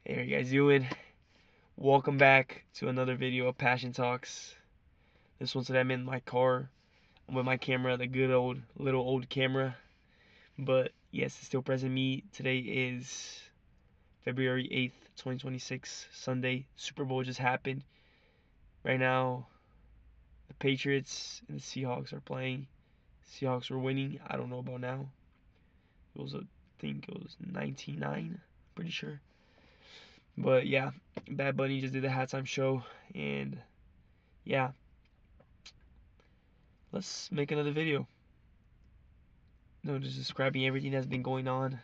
Hey, how you guys doing? Welcome back to another video of Passion Talks. This one today I'm in my car. I'm with my camera, the good old little old camera. But yes, it's still present me. Today is February 8th, 2026, Sunday. Super Bowl just happened. Right now, the Patriots and the Seahawks are playing. Seahawks were winning. I don't know about now. I think it was 19-9, pretty sure. But yeah, Bad Bunny just did the halftime show, and yeah, let's make another video. No, just describing everything that's been going on,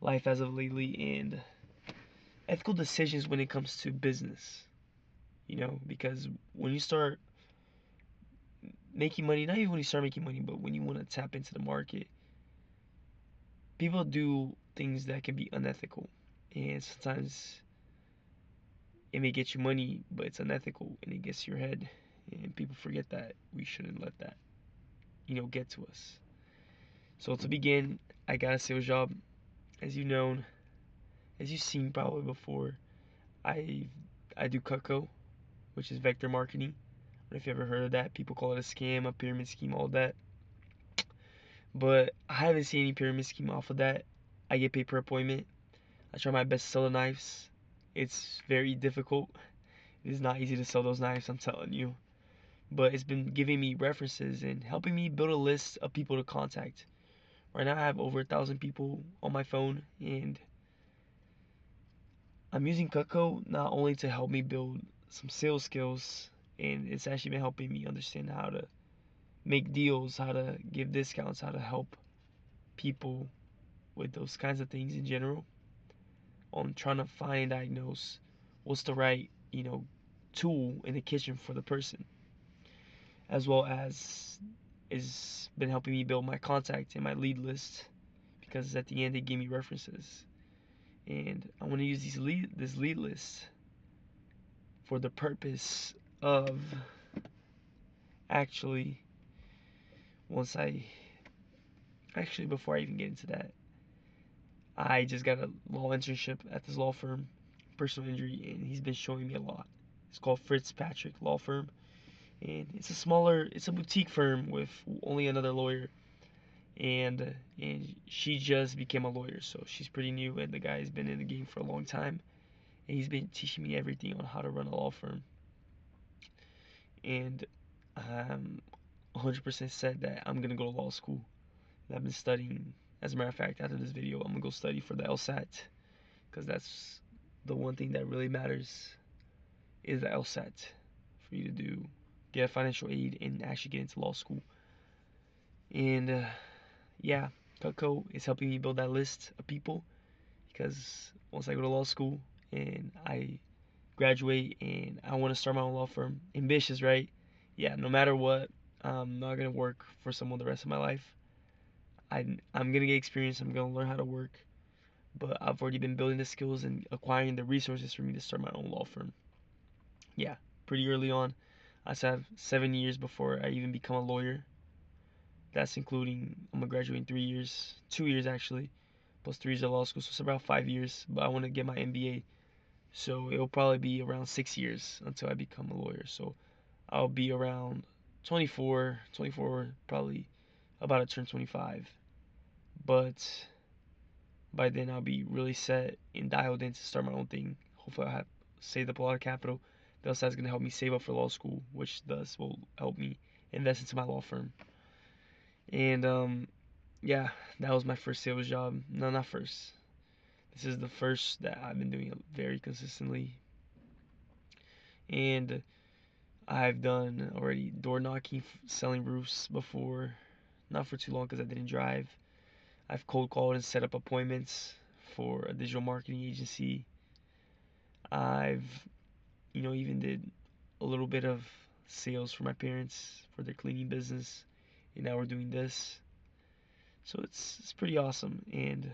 life as of lately, and ethical decisions when it comes to business. Because when you start making money, not even when you start making money, but when you want to tap into the market, people do things that can be unethical, and sometimes it may get you money, but it's unethical and it gets to your head, and people forget that we shouldn't let that, get to us. So to begin, I got a sales job, as you know, as you've seen probably before. I I do CutCo, which is vector marketing. I don't know if you ever heard of that. People call it a scam, a pyramid scheme, all that. But I haven't seen any pyramid scheme off of that. I get paid per appointment. I try my best to sell the knives. It's very difficult. It is not easy to sell those knives, I'm telling you. But it's been giving me references and helping me build a list of people to contact. Right now I have over 1,000 people on my phone, and I'm using Cutco not only to help me build some sales skills, and it's actually been helping me understand how to make deals, how to give discounts, how to help people with those kinds of things in general. On trying to find and diagnose what's the right, tool in the kitchen for the person, as well as it's been helping me build my contact and my lead list, because at the end they gave me references, and I want to use this lead list for the purpose of actually once I actually before I even get into that, I just got a law internship at this law firm, personal injury, and he's been showing me a lot. It's called Fitzpatrick Law Firm, and it's a boutique firm with only another lawyer, and she just became a lawyer, so she's pretty new, and the guy's been in the game for a long time, and he's been teaching me everything on how to run a law firm, and I'm 100% said that I'm gonna go to law school. I've been studying. As a matter of fact, after this video, I'm gonna go study for the LSAT, because that's the one thing that really matters is the LSAT for you to get financial aid and actually get into law school. And yeah, Cutco is helping me build that list of people, because once I go to law school and I graduate and I want to start my own law firm, ambitious, right? Yeah, no matter what, I'm not gonna work for someone the rest of my life. I'm gonna get experience. I'm gonna learn how to work, but I've already been building the skills and acquiring the resources for me to start my own law firm. Yeah, pretty early on. I still have 7 years before I even become a lawyer. That's including I'm gonna graduate in 3 years, 2 years actually, plus 3 years of law school, so it's about 5 years. But I want to get my MBA, so it'll probably be around 6 years until I become a lawyer. So I'll be around 24, probably about to turn 25. But by then I'll be really set and dialed in to start my own thing. Hopefully I'll have saved up a lot of capital. That's gonna help me save up for law school, which thus will help me invest into my law firm. And yeah, that was my first sales job. No, not first. This is the first that I've been doing very consistently. And I've done already door knocking, selling roofs before. Not for too long because I didn't drive. I've cold called and set up appointments for a digital marketing agency. I've, even did a little bit of sales for my parents for their cleaning business. And now we're doing this. So it's pretty awesome. And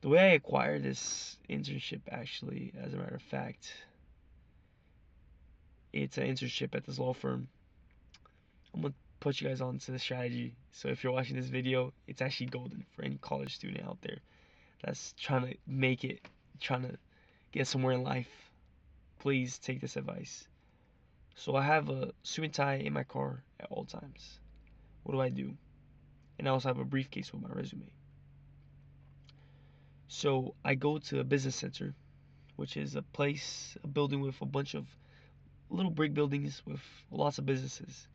the way I acquired this internship, actually, as a matter of fact, it's an internship at this law firm. I'm gonna put you guys on to the strategy. So if you're watching this video, it's actually golden for any college student out there that's trying to make it trying to get somewhere in life, please take this advice. So I have a suit and tie in my car at all times. What do I do? And I also have a briefcase with my resume. So I go to a business center, which is a place, a building with a bunch of little brick buildings with lots of businesses.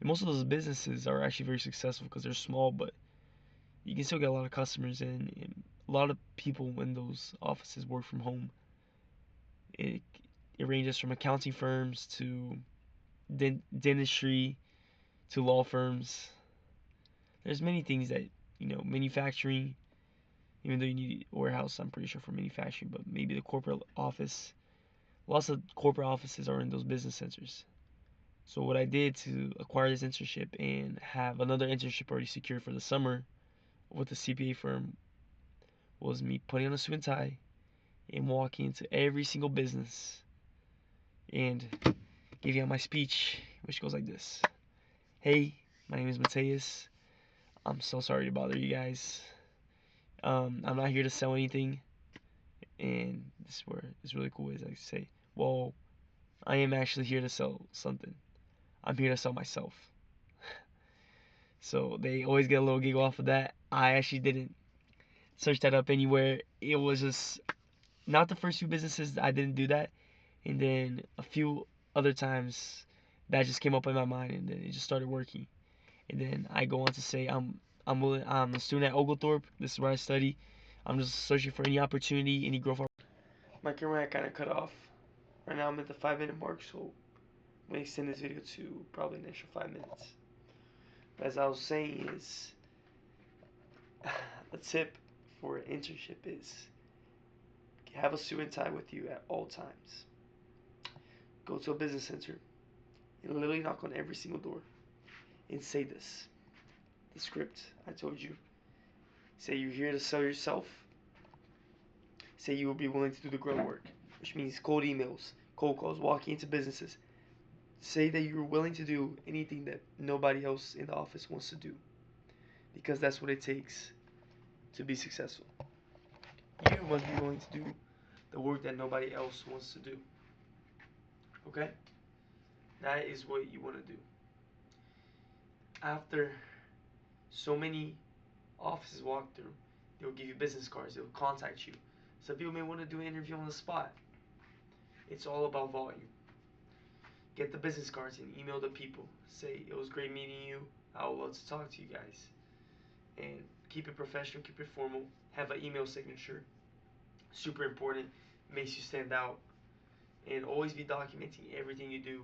And most of those businesses are actually very successful because they're small, but you can still get a lot of customers in. And a lot of people in those offices work from home. It, it ranges from accounting firms to dentistry to law firms. There's many things that, manufacturing, even though you need a warehouse, I'm pretty sure for manufacturing, but maybe the corporate office. Lots of corporate offices are in those business centers. So what I did to acquire this internship and have another internship already secured for the summer with a CPA firm was me putting on a suit and tie and walking into every single business and giving out my speech, which goes like this. Hey, my name is Mateus. I'm so sorry to bother you guys. I'm not here to sell anything. And this is where it's really cool is I say, well, I am actually here to sell something. I'm here to sell myself. So they always get a little giggle off of that. I actually didn't search that up anywhere. It was just not the first few businesses I didn't do that, and then a few other times that just came up in my mind, and then it just started working. And then I go on to say I'm a student at Oglethorpe. This is where I study. I'm just searching for any opportunity, any growth. My camera kind of cut off. Right now I'm at the 5 minute mark, so I'm gonna extend this video to probably an extra 5 minutes. As I was saying is, a tip for an internship is have a suit and tie with you at all times. Go to a business center and literally knock on every single door and say this. The script I told you. Say you're here to sell yourself. Say you will be willing to do the grunt work, which means cold emails, cold calls, walking into businesses. Say that you're willing to do anything that nobody else in the office wants to do, because that's what it takes to be successful. You must be willing to do the work that nobody else wants to do. Okay? That is what you want to do. After so many offices walk through, they'll give you business cards, they'll contact you. Some people may want to do an interview on the spot. It's all about volume. Get the business cards and email the people. Say, it was great meeting you. I would love to talk to you guys. And keep it professional, keep it formal. Have an email signature. Super important. Makes you stand out. And always be documenting everything you do.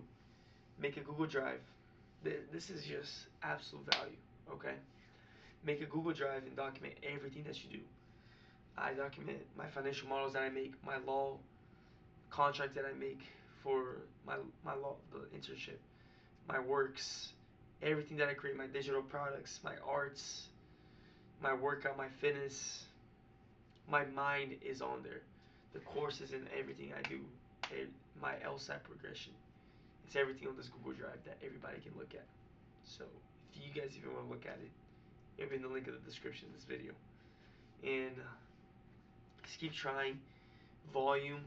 Make a Google Drive. This is just absolute value, okay? Make a Google Drive and document everything that you do. I document my financial models that I make, my law contract that I make for my law the internship, my works, everything that I create, my digital products, my arts, my workout, my fitness, my mind is on there. The courses and everything I do, my LSAT progression. It's everything on this Google Drive that everybody can look at. So if you guys even want to look at it, it'll be in the link in the description of this video. And just keep trying. Volume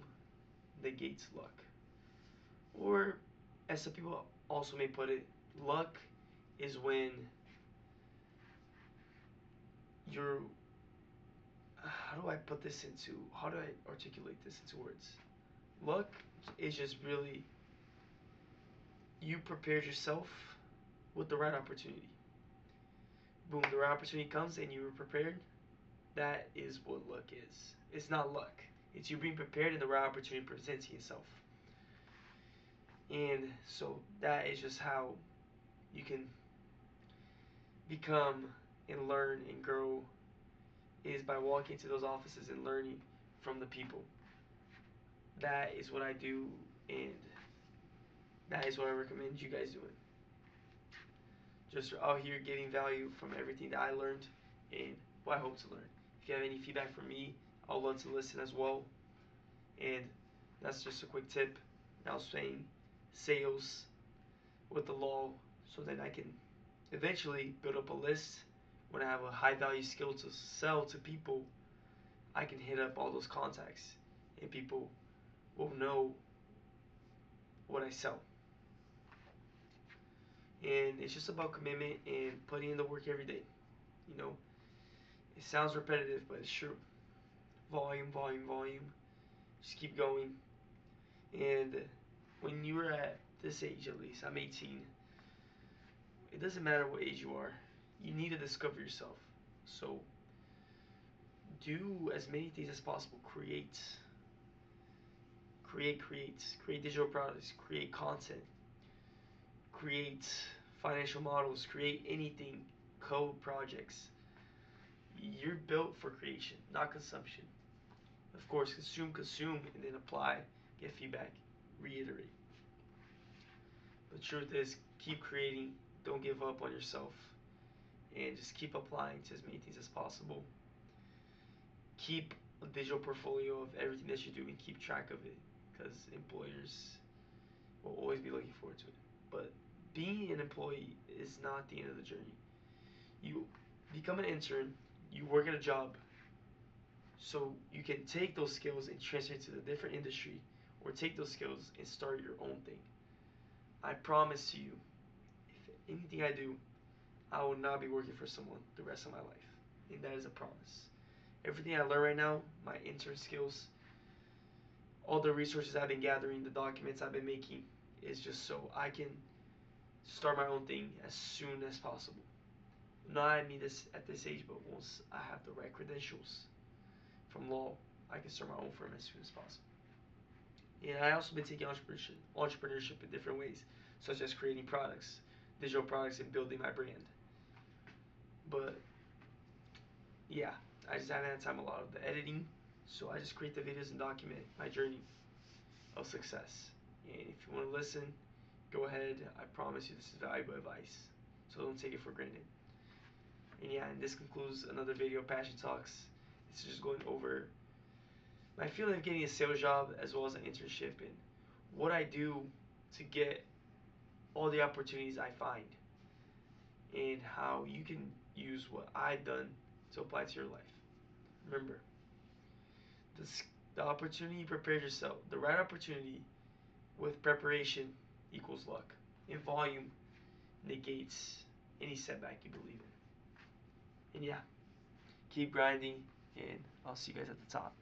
negates luck. Or, as some people also may put it, luck is when you're. How do I articulate this into words? Luck is just really you prepared yourself with the right opportunity. Boom, the right opportunity comes and you were prepared. That is what luck is. It's not luck. It's you being prepared and the right opportunity presenting itself. And so that is just how you can become and learn and grow is by walking into those offices and learning from the people. That is what I do, and that is what I recommend you guys doing. Just out here getting value from everything that I learned and what I hope to learn. If you have any feedback from me, I'll love to listen as well. And that's just a quick tip. Now saying sales with the law so that I can eventually build up a list when I have a high value skill to sell to people. I can hit up all those contacts and people will know what I sell. And it's just about commitment and putting in the work every day. You know, it sounds repetitive, but it's true. Volume, volume, volume. Just keep going. And when you're at this age, at least, I'm 18, it doesn't matter what age you are, you need to discover yourself. So do as many things as possible. Create digital products, create content, create financial models, create anything, code projects. You're built for creation, not consumption. Of course, consume, and then apply, get feedback, reiterate. The truth is, keep creating, don't give up on yourself, and just keep applying to as many things as possible. Keep a digital portfolio of everything that you do and keep track of it, because employers will always be looking forward to it. But being an employee is not the end of the journey. You become an intern, you work at a job, so you can take those skills and transfer it to a different industry, or take those skills and start your own thing. I promise you, if anything I do, I will not be working for someone the rest of my life. And that is a promise. Everything I learn right now, my intern skills, all the resources I've been gathering, the documents I've been making, is just so I can start my own thing as soon as possible. Not at this age, but once I have the right credentials from law, I can start my own firm as soon as possible. And I also been taking entrepreneurship in different ways, such as creating products, digital products, and building my brand. But yeah, I just haven't had time a lot of the editing, so I just create the videos and document my journey of success. And if you want to listen, go ahead. I promise you this is valuable advice, so don't take it for granted. And yeah, and this concludes another video of Passion Talks. This is just going over my feeling of getting a sales job as well as an internship and what I do to get all the opportunities I find and how you can use what I've done to apply to your life. Remember, this, the opportunity you prepared yourself, the right opportunity with preparation equals luck. And volume negates any setback you believe in. And yeah, keep grinding, and I'll see you guys at the top.